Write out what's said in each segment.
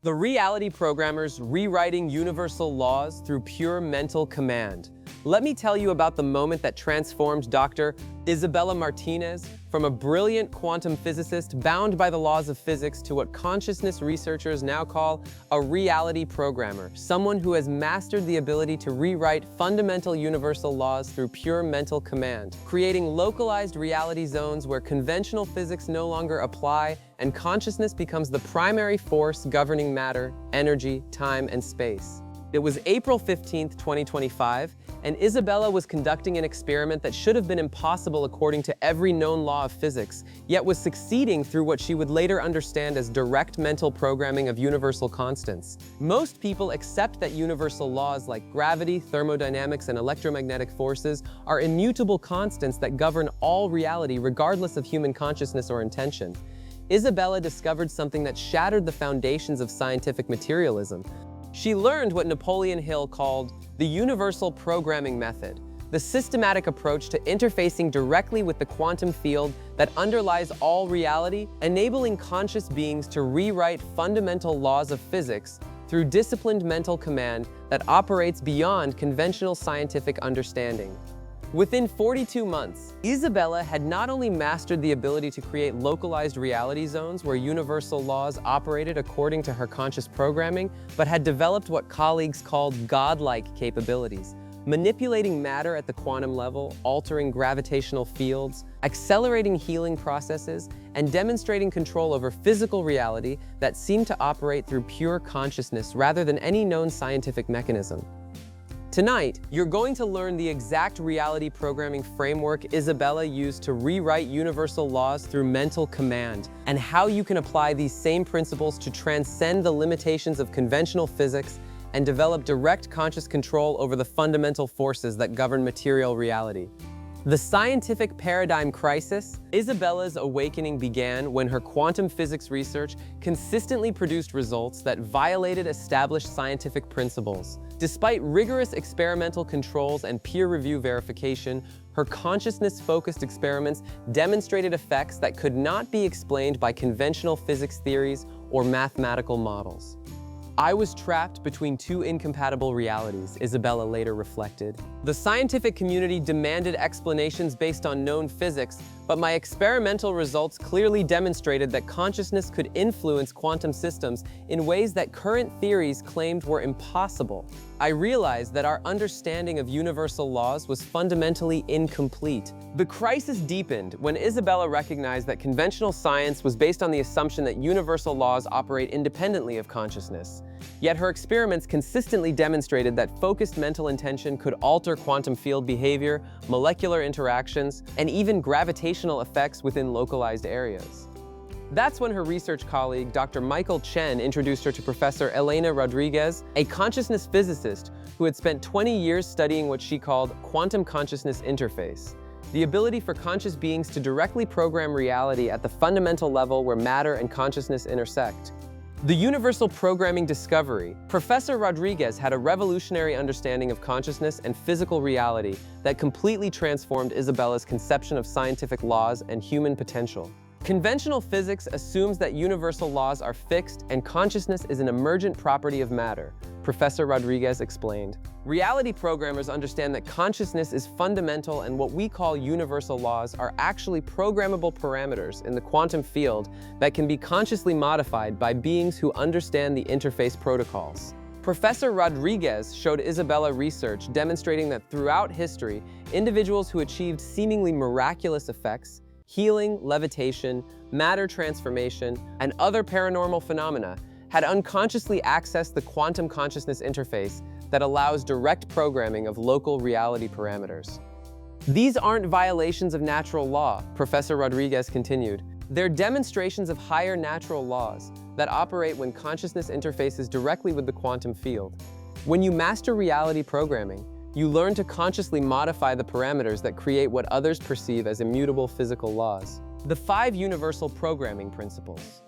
The reality programmers rewriting universal laws through pure mental command. Let me tell you about the moment that transformed Dr. Isabella Martinez from a brilliant quantum physicist bound by the laws of physics to what consciousness researchers now call a reality programmer, someone who has mastered the ability to rewrite fundamental universal laws through pure mental command, creating localized reality zones where conventional physics no longer apply and consciousness becomes the primary force governing matter, energy, time, and space. It was April 15th, 2025, and Isabella was conducting an experiment that should have been impossible according to every known law of physics, yet was succeeding through what she would later understand as direct mental programming of universal constants. Most people accept that universal laws like gravity, thermodynamics, and electromagnetic forces are immutable constants that govern all reality regardless of human consciousness or intention. Isabella discovered something that shattered the foundations of scientific materialism. She learned what Napoleon Hill called the universal programming method, the systematic approach to interfacing directly with the quantum field that underlies all reality, enabling conscious beings to rewrite fundamental laws of physics through disciplined mental command that operates beyond conventional scientific understanding. Within 42 months, Isabella had not only mastered the ability to create localized reality zones where universal laws operated according to her conscious programming, but had developed what colleagues called godlike capabilities, manipulating matter at the quantum level, altering gravitational fields, accelerating healing processes, and demonstrating control over physical reality that seemed to operate through pure consciousness rather than any known scientific mechanism. Tonight, you're going to learn the exact reality programming framework Isabella used to rewrite universal laws through mental command, and how you can apply these same principles to transcend the limitations of conventional physics and develop direct conscious control over the fundamental forces that govern material reality. The scientific paradigm crisis. Isabella's awakening began when her quantum physics research consistently produced results that violated established scientific principles. Despite rigorous experimental controls and peer review verification, her consciousness-focused experiments demonstrated effects that could not be explained by conventional physics theories or mathematical models. I was trapped between two incompatible realities, Isabella later reflected. The scientific community demanded explanations based on known physics, but my experimental results clearly demonstrated that consciousness could influence quantum systems in ways that current theories claimed were impossible. I realized that our understanding of universal laws was fundamentally incomplete. The crisis deepened when Isabella recognized that conventional science was based on the assumption that universal laws operate independently of consciousness. Yet her experiments consistently demonstrated that focused mental intention could alter quantum field behavior, molecular interactions, and even gravitational effects within localized areas. That's when her research colleague, Dr. Michael Chen, introduced her to Professor Elena Rodriguez, a consciousness physicist who had spent 20 years studying what she called quantum consciousness interface, the ability for conscious beings to directly program reality at the fundamental level where matter and consciousness intersect. The universal programming discovery. Professor Rodriguez had a revolutionary understanding of consciousness and physical reality that completely transformed Isabella's conception of scientific laws and human potential. Conventional physics assumes that universal laws are fixed and consciousness is an emergent property of matter, Professor Rodriguez explained. Reality programmers understand that consciousness is fundamental and what we call universal laws are actually programmable parameters in the quantum field that can be consciously modified by beings who understand the interface protocols. Professor Rodriguez showed Isabella research demonstrating that throughout history, individuals who achieved seemingly miraculous effects, healing, levitation, matter transformation, and other paranormal phenomena had unconsciously accessed the quantum consciousness interface that allows direct programming of local reality parameters. These aren't violations of natural law, Professor Rodriguez continued. They're demonstrations of higher natural laws that operate when consciousness interfaces directly with the quantum field. When you master reality programming, you learn to consciously modify the parameters that create what others perceive as immutable physical laws. The 5 universal programming principles.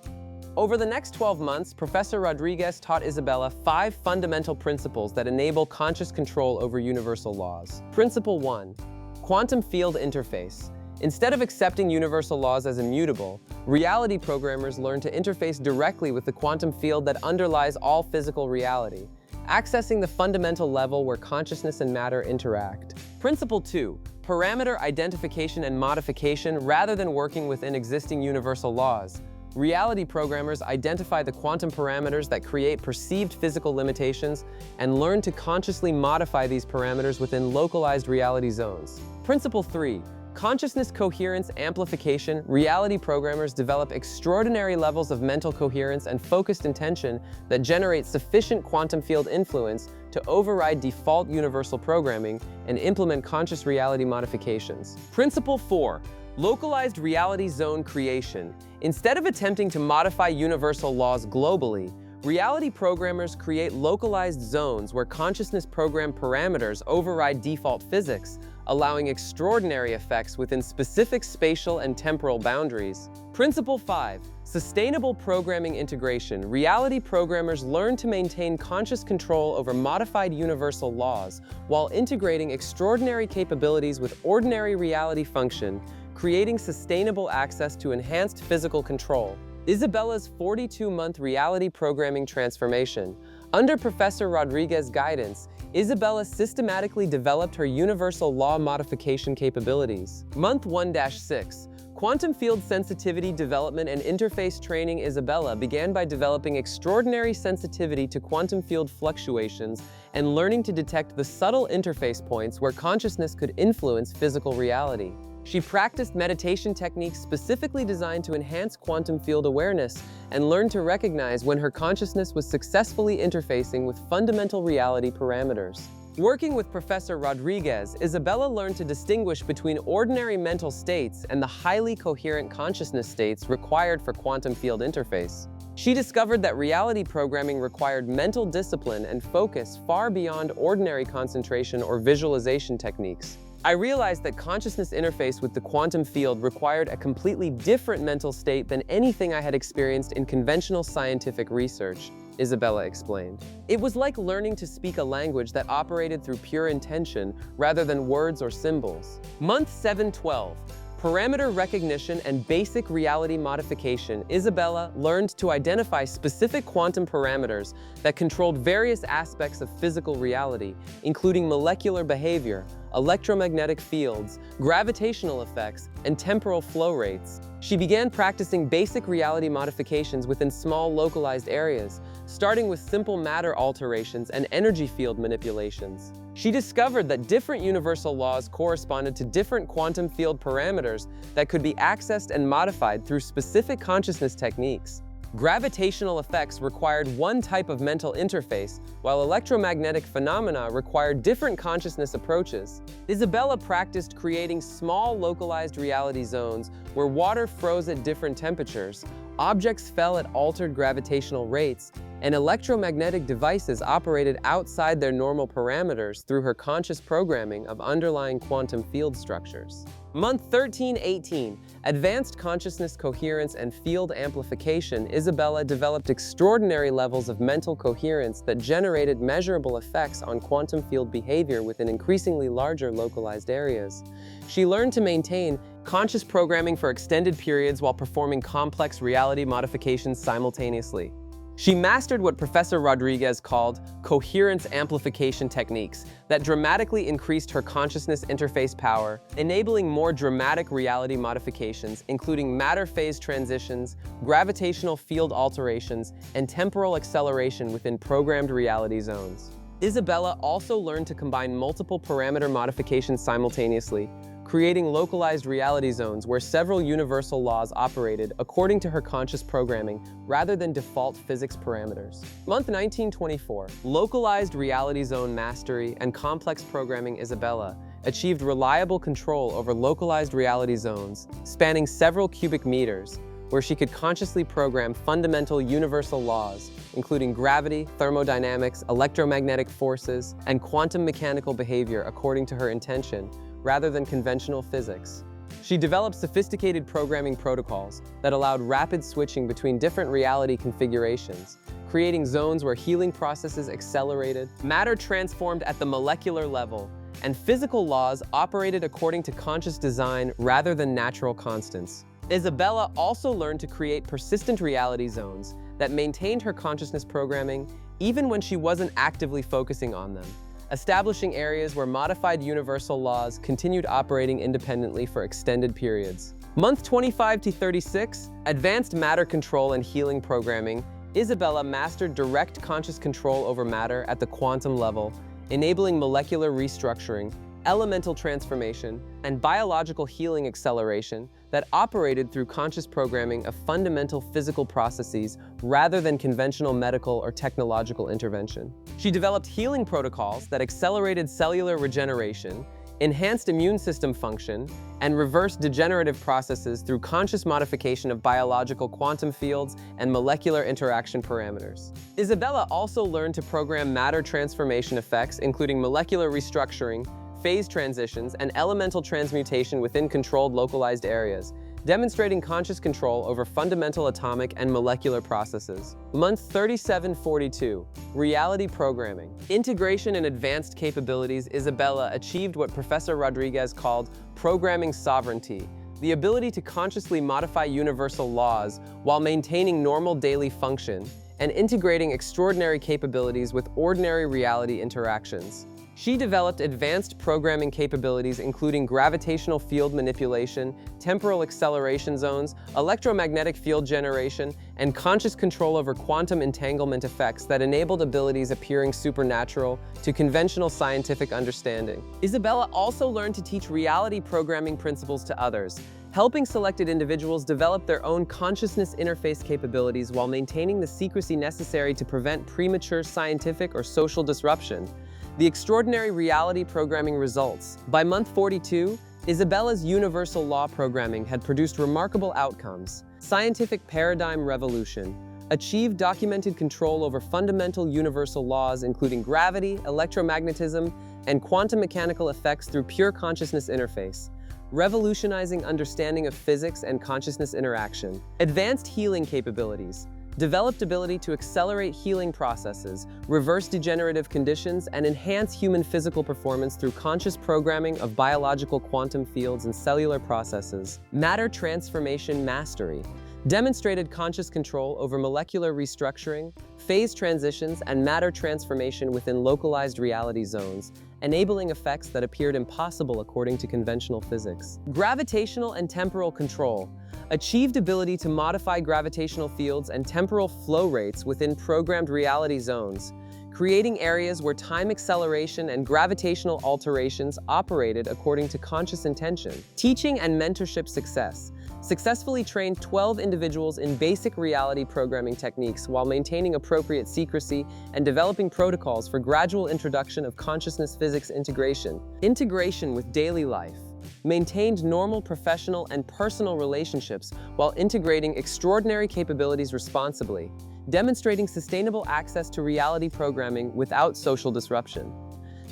Over the next 12 months, Professor Rodriguez taught Isabella 5 fundamental principles that enable conscious control over universal laws. Principle 1. Quantum field interface. Instead of accepting universal laws as immutable, reality programmers learn to interface directly with the quantum field that underlies all physical reality, accessing the fundamental level where consciousness and matter interact. Principle 2. Parameter identification and modification. Rather than working within existing universal laws, reality programmers identify the quantum parameters that create perceived physical limitations and learn to consciously modify these parameters within localized reality zones. Principle 3. Consciousness coherence amplification. Reality programmers develop extraordinary levels of mental coherence and focused intention that generate sufficient quantum field influence to override default universal programming and implement conscious reality modifications. Principle 4. Localized reality zone creation. Instead of attempting to modify universal laws globally, reality programmers create localized zones where consciousness program parameters override default physics, allowing extraordinary effects within specific spatial and temporal boundaries. Principle 5. Sustainable programming integration. Reality programmers learn to maintain conscious control over modified universal laws while integrating extraordinary capabilities with ordinary reality function, creating sustainable access to enhanced physical control. Isabella's 42-month reality programming transformation. Under Professor Rodriguez's guidance, Isabella systematically developed her universal law modification capabilities. Month 1-6. Quantum field sensitivity development and interface training. Isabella began by developing extraordinary sensitivity to quantum field fluctuations and learning to detect the subtle interface points where consciousness could influence physical reality. She practiced meditation techniques specifically designed to enhance quantum field awareness and learned to recognize when her consciousness was successfully interfacing with fundamental reality parameters. Working with Professor Rodriguez, Isabella learned to distinguish between ordinary mental states and the highly coherent consciousness states required for quantum field interface. She discovered that reality programming required mental discipline and focus far beyond ordinary concentration or visualization techniques. I realized that consciousness interface with the quantum field required a completely different mental state than anything I had experienced in conventional scientific research, Isabella explained. It was like learning to speak a language that operated through pure intention rather than words or symbols. Month 7-12. Parameter recognition and basic reality modification. Isabella learned to identify specific quantum parameters that controlled various aspects of physical reality, including molecular behavior, electromagnetic fields, gravitational effects, and temporal flow rates. She began practicing basic reality modifications within small localized areas, starting with simple matter alterations and energy field manipulations. She discovered that different universal laws corresponded to different quantum field parameters that could be accessed and modified through specific consciousness techniques. Gravitational effects required one type of mental interface, while electromagnetic phenomena required different consciousness approaches. Isabella practiced creating small localized reality zones where water froze at different temperatures, objects fell at altered gravitational rates, and electromagnetic devices operated outside their normal parameters through her conscious programming of underlying quantum field structures. Month 13-18. Advanced consciousness coherence and field amplification. Isabella developed extraordinary levels of mental coherence that generated measurable effects on quantum field behavior within increasingly larger localized areas. She learned to maintain conscious programming for extended periods while performing complex reality modifications simultaneously. She mastered what Professor Rodriguez called coherence amplification techniques that dramatically increased her consciousness interface power, enabling more dramatic reality modifications, including matter phase transitions, gravitational field alterations, and temporal acceleration within programmed reality zones. Isabella also learned to combine multiple parameter modifications simultaneously, creating localized reality zones where several universal laws operated according to her conscious programming rather than default physics parameters. Month 1924. Localized reality zone mastery and complex programming. Isabella achieved reliable control over localized reality zones spanning several cubic meters, where she could consciously program fundamental universal laws, including gravity, thermodynamics, electromagnetic forces, and quantum mechanical behavior according to her intention, rather than conventional physics. She developed sophisticated programming protocols that allowed rapid switching between different reality configurations, creating zones where healing processes accelerated, matter transformed at the molecular level, and physical laws operated according to conscious design rather than natural constants. Isabella also learned to create persistent reality zones that maintained her consciousness programming even when she wasn't actively focusing on them, establishing areas where modified universal laws continued operating independently for extended periods. Month 25 to 36, Advanced Matter Control and Healing Programming. Isabella mastered direct conscious control over matter at the quantum level, enabling molecular restructuring, elemental transformation, and biological healing acceleration that operated through conscious programming of fundamental physical processes rather than conventional medical or technological intervention. She developed healing protocols that accelerated cellular regeneration, enhanced immune system function, and reversed degenerative processes through conscious modification of biological quantum fields and molecular interaction parameters. Isabella also learned to program matter transformation effects, including molecular restructuring, phase transitions, and elemental transmutation within controlled localized areas, demonstrating conscious control over fundamental atomic and molecular processes. Month 37-42, Reality Programming. Integration and advanced capabilities. Isabella achieved what Professor Rodriguez called programming sovereignty, the ability to consciously modify universal laws while maintaining normal daily function and integrating extraordinary capabilities with ordinary reality interactions. She developed advanced programming capabilities including gravitational field manipulation, temporal acceleration zones, electromagnetic field generation, and conscious control over quantum entanglement effects that enabled abilities appearing supernatural to conventional scientific understanding. Isabella also learned to teach reality programming principles to others, helping selected individuals develop their own consciousness interface capabilities while maintaining the secrecy necessary to prevent premature scientific or social disruption. The extraordinary reality programming results. By month 42, Isabella's universal law programming had produced remarkable outcomes. Scientific paradigm revolution. Achieved documented control over fundamental universal laws including gravity, electromagnetism, and quantum mechanical effects through pure consciousness interface, revolutionizing understanding of physics and consciousness interaction. Advanced healing capabilities. Developed ability to accelerate healing processes, reverse degenerative conditions, and enhance human physical performance through conscious programming of biological quantum fields and cellular processes. Matter transformation mastery. Demonstrated conscious control over molecular restructuring, phase transitions, and matter transformation within localized reality zones, enabling effects that appeared impossible according to conventional physics. Gravitational and temporal control. Achieved ability to modify gravitational fields and temporal flow rates within programmed reality zones, creating areas where time acceleration and gravitational alterations operated according to conscious intention. Teaching and mentorship success. Successfully trained 12 individuals in basic reality programming techniques while maintaining appropriate secrecy and developing protocols for gradual introduction of consciousness physics integration. Integration with daily life. Maintained normal professional and personal relationships while integrating extraordinary capabilities responsibly, demonstrating sustainable access to reality programming without social disruption.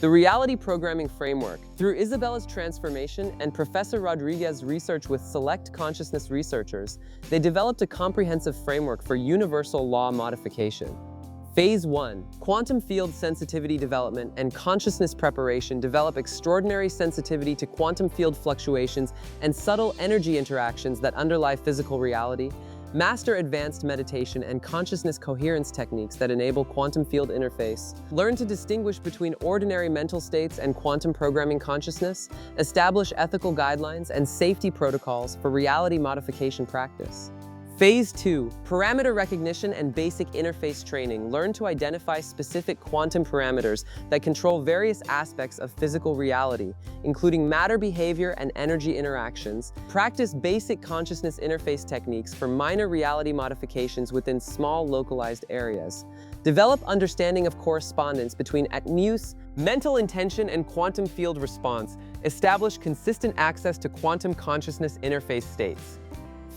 The Reality Programming Framework. Through Isabella's transformation and Professor Rodriguez's research with select consciousness researchers, they developed a comprehensive framework for universal law modification. Phase 1. Quantum field sensitivity development and consciousness preparation. Develop extraordinary sensitivity to quantum field fluctuations and subtle energy interactions that underlie physical reality. Master advanced meditation and consciousness coherence techniques that enable quantum field interface. Learn to distinguish between ordinary mental states and quantum programming consciousness. Establish ethical guidelines and safety protocols for reality modification practice. Phase 2. Parameter recognition and basic interface training. Learn to identify specific quantum parameters that control various aspects of physical reality, including matter behavior and energy interactions. Practice basic consciousness interface techniques for minor reality modifications within small localized areas. Develop understanding of correspondence between at-muse, mental intention, and quantum field response. Establish consistent access to quantum consciousness interface states.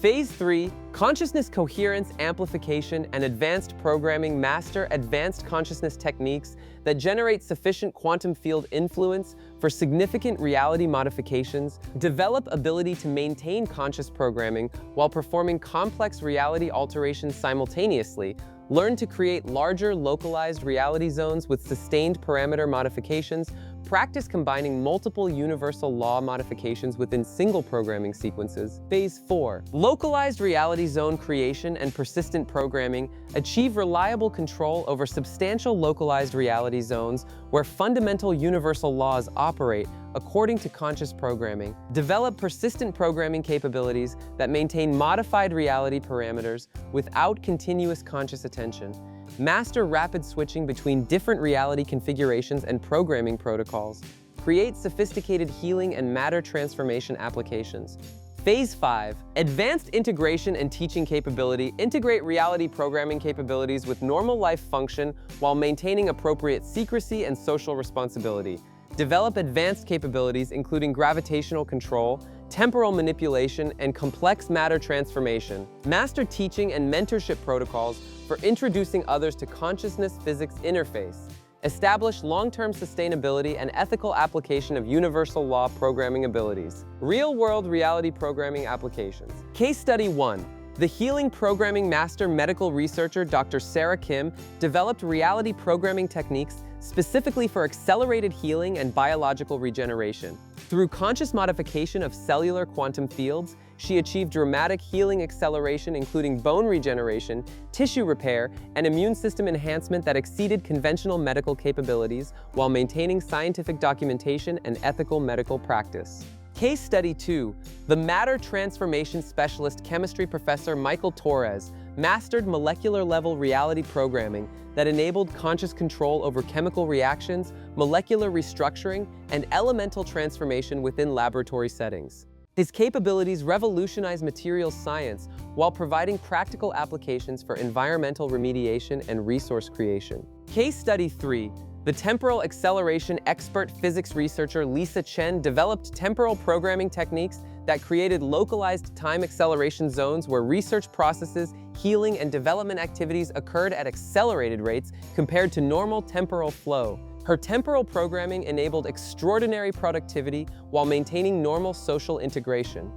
Phase 3. Consciousness coherence, amplification, and advanced programming. Master advanced consciousness techniques that generate sufficient quantum field influence for significant reality modifications. Develop ability to maintain conscious programming while performing complex reality alterations simultaneously. Learn to create larger localized reality zones with sustained parameter modifications. Practice combining multiple universal law modifications within single programming sequences. Phase 4. Localized reality zone creation and persistent programming achieve reliable control over substantial localized reality zones where fundamental universal laws operate according to conscious programming. Develop persistent programming capabilities that maintain modified reality parameters without continuous conscious attention. Master rapid switching between different reality configurations and programming protocols. Create sophisticated healing and matter transformation applications. Phase 5. Advanced integration and teaching capability. Integrate reality programming capabilities with normal life function while maintaining appropriate secrecy and social responsibility. Develop advanced capabilities including gravitational control, temporal manipulation, and complex matter transformation. Master teaching and mentorship protocols for introducing others to consciousness physics interface. Establish long-term sustainability and ethical application of universal law programming abilities. Real-world reality programming applications. Case Study 1. The healing programming master medical researcher Dr. Sarah Kim developed reality programming techniques specifically for accelerated healing and biological regeneration. Through conscious modification of cellular quantum fields, she achieved dramatic healing acceleration including bone regeneration, tissue repair, and immune system enhancement that exceeded conventional medical capabilities while maintaining scientific documentation and ethical medical practice. Case Study 2. The matter transformation specialist chemistry professor Michael Torres mastered molecular-level reality programming that enabled conscious control over chemical reactions, molecular restructuring, and elemental transformation within laboratory settings. His capabilities revolutionized materials science while providing practical applications for environmental remediation and resource creation. Case Study 3. The temporal acceleration expert physics researcher Lisa Chen developed temporal programming techniques that created localized time acceleration zones where research processes, healing, and development activities occurred at accelerated rates compared to normal temporal flow. Her temporal programming enabled extraordinary productivity while maintaining normal social integration.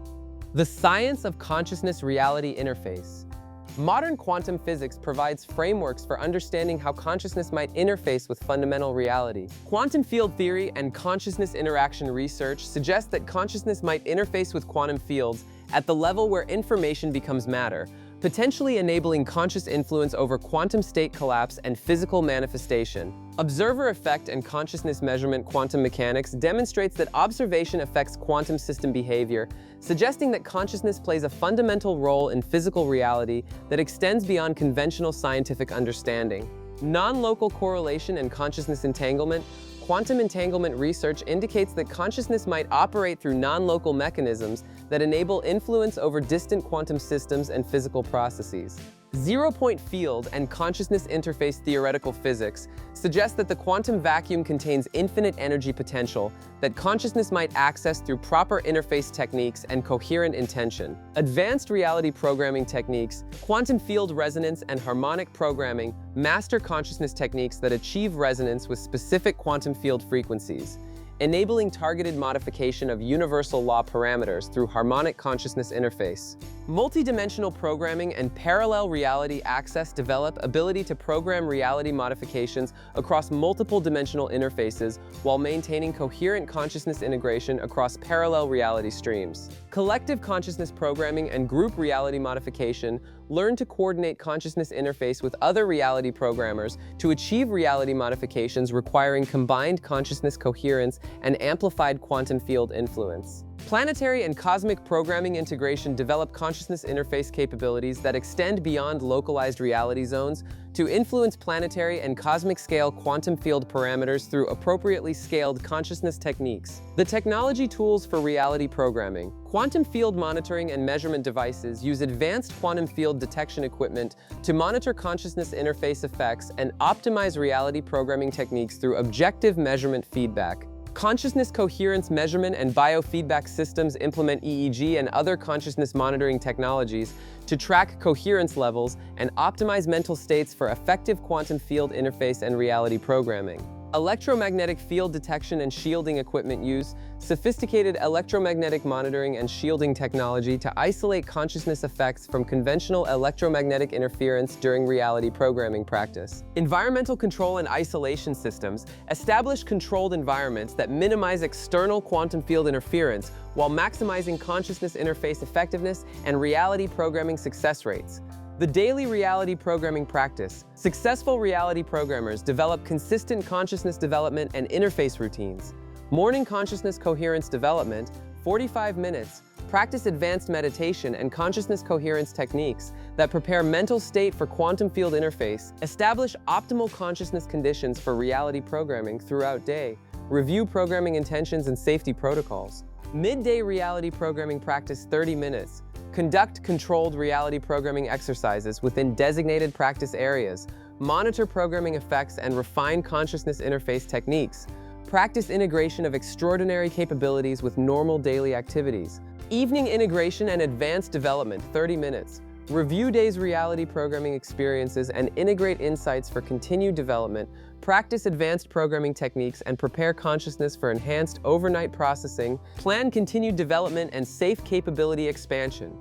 The science of consciousness-reality interface. Modern quantum physics provides frameworks for understanding how consciousness might interface with fundamental reality. Quantum field theory and consciousness interaction research suggest that consciousness might interface with quantum fields at the level where information becomes matter, potentially enabling conscious influence over quantum state collapse and physical manifestation. Observer effect and consciousness measurement quantum mechanics demonstrates that observation affects quantum system behavior, suggesting that consciousness plays a fundamental role in physical reality that extends beyond conventional scientific understanding. Non-local correlation and consciousness entanglement. Quantum entanglement research indicates that consciousness might operate through non-local mechanisms that enable influence over distant quantum systems and physical processes. Zero-point field and consciousness interface theoretical physics suggest that the quantum vacuum contains infinite energy potential that consciousness might access through proper interface techniques and coherent intention. Advanced reality programming techniques, quantum field resonance, and harmonic programming master consciousness techniques that achieve resonance with specific quantum field frequencies, enabling targeted modification of universal law parameters through harmonic consciousness interface. Multidimensional programming and parallel reality access develop ability to program reality modifications across multiple dimensional interfaces while maintaining coherent consciousness integration across parallel reality streams. Collective consciousness programming and group reality modification learn to coordinate consciousness interface with other reality programmers to achieve reality modifications requiring combined consciousness coherence and amplified quantum field influence. Planetary and cosmic programming integration develop consciousness interface capabilities that extend beyond localized reality zones to influence planetary and cosmic scale quantum field parameters through appropriately scaled consciousness techniques. The technology tools for reality programming. Quantum field monitoring and measurement devices use advanced quantum field detection equipment to monitor consciousness interface effects and optimize reality programming techniques through objective measurement feedback. Consciousness coherence measurement and biofeedback systems implement EEG and other consciousness monitoring technologies to track coherence levels and optimize mental states for effective quantum field interface and reality programming. Electromagnetic field detection and shielding equipment use sophisticated electromagnetic monitoring and shielding technology to isolate consciousness effects from conventional electromagnetic interference during reality programming practice. Environmental control and isolation systems establish controlled environments that minimize external quantum field interference while maximizing consciousness interface effectiveness and reality programming success rates. The daily reality programming practice. Successful reality programmers develop consistent consciousness development and interface routines. Morning consciousness coherence development, 45 minutes. Practice advanced meditation and consciousness coherence techniques that prepare mental state for quantum field interface. Establish optimal consciousness conditions for reality programming throughout day. Review programming intentions and safety protocols. Midday reality programming practice, 30 minutes. Conduct controlled reality programming exercises within designated practice areas. Monitor programming effects and refine consciousness interface techniques. Practice integration of extraordinary capabilities with normal daily activities. Evening integration and advanced development, 30 minutes. Review day's reality programming experiences and integrate insights for continued development. Practice advanced programming techniques and prepare consciousness for enhanced overnight processing. Plan continued development and safe capability expansion.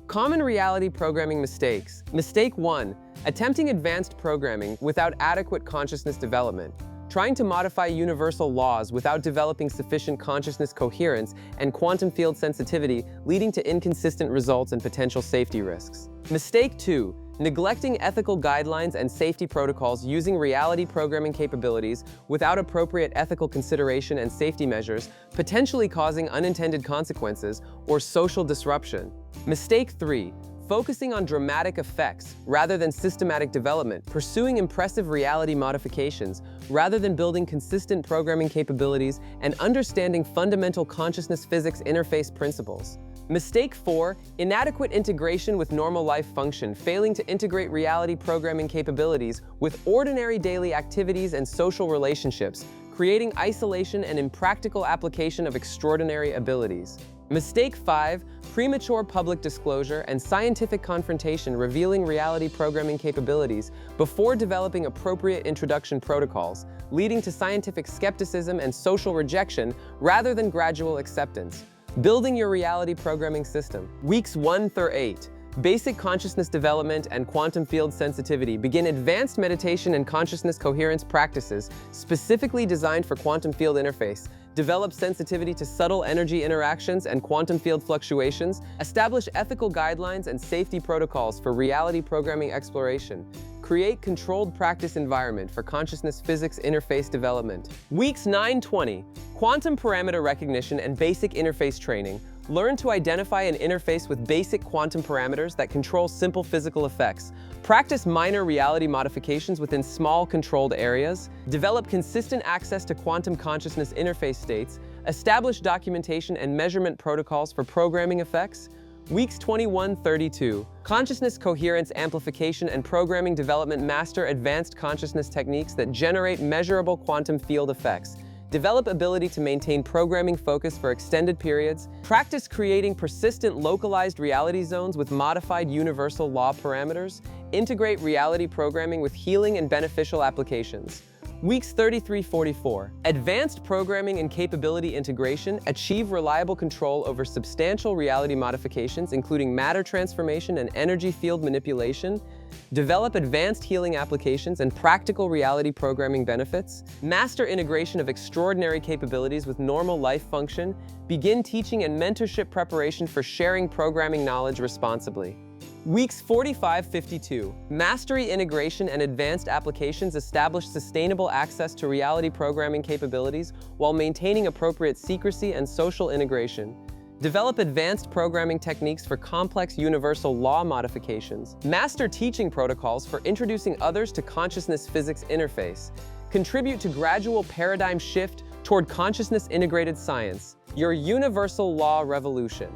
Common reality programming mistakes. Mistake 1. Attempting advanced programming without adequate consciousness development. Trying to modify universal laws without developing sufficient consciousness coherence and quantum field sensitivity, leading to inconsistent results and potential safety risks. Mistake 2. Neglecting ethical guidelines and safety protocols using reality programming capabilities without appropriate ethical consideration and safety measures, potentially causing unintended consequences or social disruption. Mistake 3. Focusing on dramatic effects rather than systematic development, pursuing impressive reality modifications rather than building consistent programming capabilities and understanding fundamental consciousness physics interface principles. Mistake 4. Inadequate integration with normal life function, failing to integrate reality programming capabilities with ordinary daily activities and social relationships, creating isolation and impractical application of extraordinary abilities. Mistake 5. Premature public disclosure and scientific confrontation revealing reality programming capabilities before developing appropriate introduction protocols, leading to scientific skepticism and social rejection rather than gradual acceptance. Building your reality programming system. Weeks 1 through 8. Basic consciousness development and quantum field sensitivity. Begin advanced meditation and consciousness coherence practices specifically designed for quantum field interface. Develop sensitivity to subtle energy interactions and quantum field fluctuations. Establish ethical guidelines and safety protocols for reality programming exploration. Create controlled practice environment for consciousness physics interface development. Weeks 9-20. Quantum parameter recognition and basic interface training. Learn to identify an interface with basic quantum parameters that control simple physical effects. Practice minor reality modifications within small controlled areas. Develop consistent access to quantum consciousness interface states. Establish documentation and measurement protocols for programming effects. Weeks 21-32. Consciousness coherence amplification and programming development. Master advanced consciousness techniques that generate measurable quantum field effects. Develop ability to maintain programming focus for extended periods. Practice creating persistent localized reality zones with modified universal law parameters. Integrate reality programming with healing and beneficial applications. Weeks 33-44. Advanced programming and capability integration. Achieve reliable control over substantial reality modifications, including matter transformation and energy field manipulation. Develop advanced healing applications and practical reality programming benefits. Master integration of extraordinary capabilities with normal life function. Begin teaching and mentorship preparation for sharing programming knowledge responsibly. Weeks 45-52. Mastery integration and advanced applications. Establish sustainable access to reality programming capabilities while maintaining appropriate secrecy and social integration. Develop advanced programming techniques for complex universal law modifications. Master teaching protocols for introducing others to consciousness physics interface. Contribute to gradual paradigm shift toward consciousness integrated science. Your universal law revolution.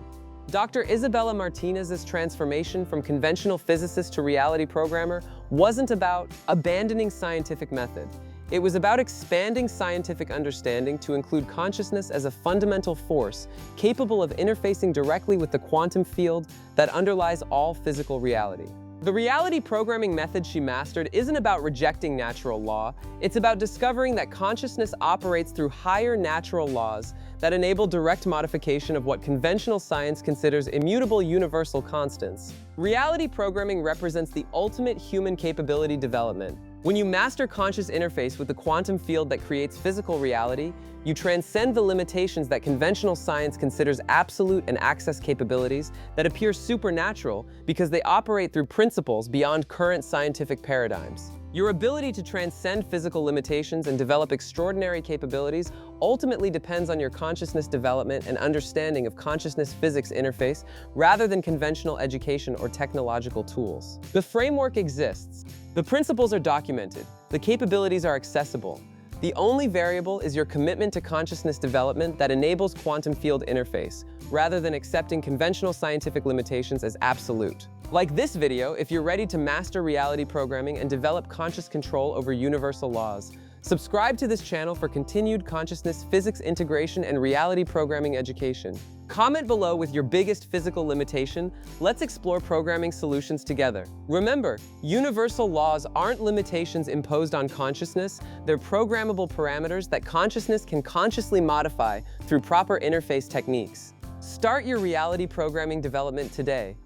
Dr. Isabella Martinez's transformation from conventional physicist to reality programmer wasn't about abandoning scientific method. It was about expanding scientific understanding to include consciousness as a fundamental force capable of interfacing directly with the quantum field that underlies all physical reality. The reality programming method she mastered isn't about rejecting natural law, it's about discovering that consciousness operates through higher natural laws that enable direct modification of what conventional science considers immutable universal constants. Reality programming represents the ultimate human capability development. When you master conscious interface with the quantum field that creates physical reality, you transcend the limitations that conventional science considers absolute and access capabilities that appear supernatural because they operate through principles beyond current scientific paradigms. Your ability to transcend physical limitations and develop extraordinary capabilities ultimately depends on your consciousness development and understanding of consciousness physics interface rather than conventional education or technological tools. The framework exists. The principles are documented. The capabilities are accessible. The only variable is your commitment to consciousness development that enables quantum field interface, rather than accepting conventional scientific limitations as absolute. Like this video, if you're ready to master reality programming and develop conscious control over universal laws. Subscribe to this channel for continued consciousness physics integration and reality programming education. Comment below with your biggest physical limitation. Let's explore programming solutions together. Remember, universal laws aren't limitations imposed on consciousness, they're programmable parameters that consciousness can consciously modify through proper interface techniques. Start your reality programming development today.